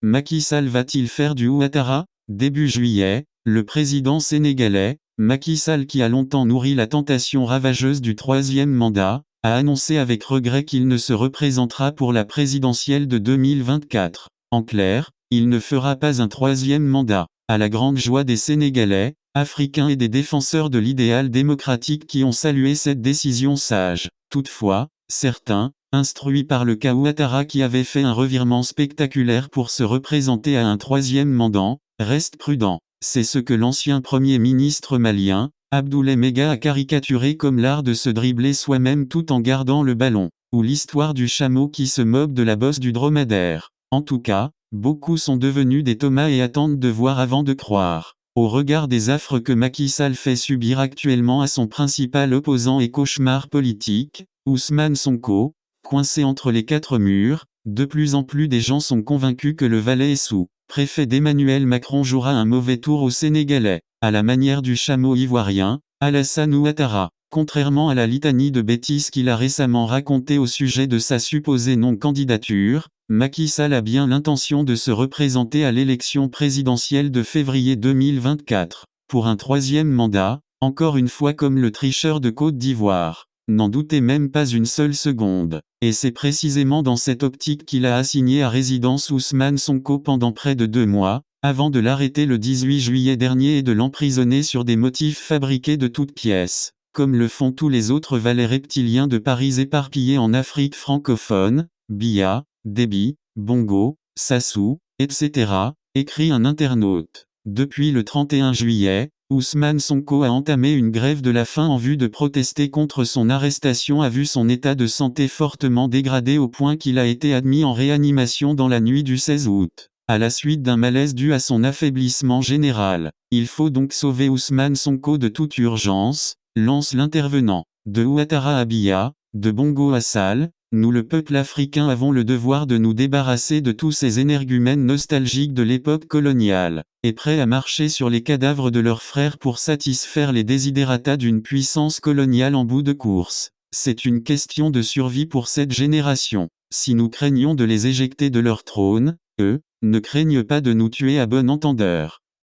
Macky Sall va-t-il faire du Ouattara? Début juillet, le président sénégalais, Macky Sall qui a longtemps nourri la tentation ravageuse du troisième mandat, a annoncé avec regret qu'il ne se représentera pour la présidentielle de 2024. En clair, il ne fera pas un troisième mandat, à la grande joie des Sénégalais, Africains et des défenseurs de l'idéal démocratique qui ont salué cette décision sage. Toutefois, certains, instruits par le cas Ouattara qui avait fait un revirement spectaculaire pour se représenter à un troisième mandat, restent prudents. C'est ce que l'ancien Premier ministre malien, Abdoulaye Mega a caricaturé comme l'art de se dribbler soi-même tout en gardant le ballon, ou l'histoire du chameau qui se moque de la bosse du dromadaire. En tout cas, beaucoup sont devenus des Thomas et attendent de voir avant de croire. Au regard des affres que Macky Sall fait subir actuellement à son principal opposant et cauchemar politique, Ousmane Sonko, coincé entre les quatre murs, de plus en plus des gens sont convaincus que le valet est sous préfet d'Emmanuel Macron jouera un mauvais tour aux Sénégalais, à la manière du chameau ivoirien, Alassane Ouattara. Contrairement à la litanie de bêtises qu'il a récemment racontée au sujet de sa supposée non-candidature, Macky Sall a bien l'intention de se représenter à l'élection présidentielle de février 2024, pour un troisième mandat, encore une fois comme le tricheur de Côte d'Ivoire. N'en doutez même pas une seule seconde. Et c'est précisément dans cette optique qu'il a assigné à résidence Ousmane Sonko pendant près de 2 mois, avant de l'arrêter le 18 juillet dernier et de l'emprisonner sur des motifs fabriqués de toutes pièces, comme le font tous les autres valets reptiliens de Paris éparpillés en Afrique francophone, Biya, Déby, Bongo, Sassou, etc., écrit un internaute. Depuis le 31 juillet, Ousmane Sonko a entamé une grève de la faim en vue de protester contre son arrestation. A vu son état de santé fortement dégradé au point qu'il a été admis en réanimation dans la nuit du 16 août, à la suite d'un malaise dû à son affaiblissement général. Il faut donc sauver Ousmane Sonko de toute urgence, lance l'intervenant. De Ouattara à Biya, de Bongo à Sall, nous le peuple africain avons le devoir de nous débarrasser de tous ces énergumènes nostalgiques de l'époque coloniale, et prêts à marcher sur les cadavres de leurs frères pour satisfaire les desiderata d'une puissance coloniale en bout de course. C'est une question de survie pour cette génération. Si nous craignons de les éjecter de leur trône, eux, ne craignent pas de nous tuer à bon entendeur.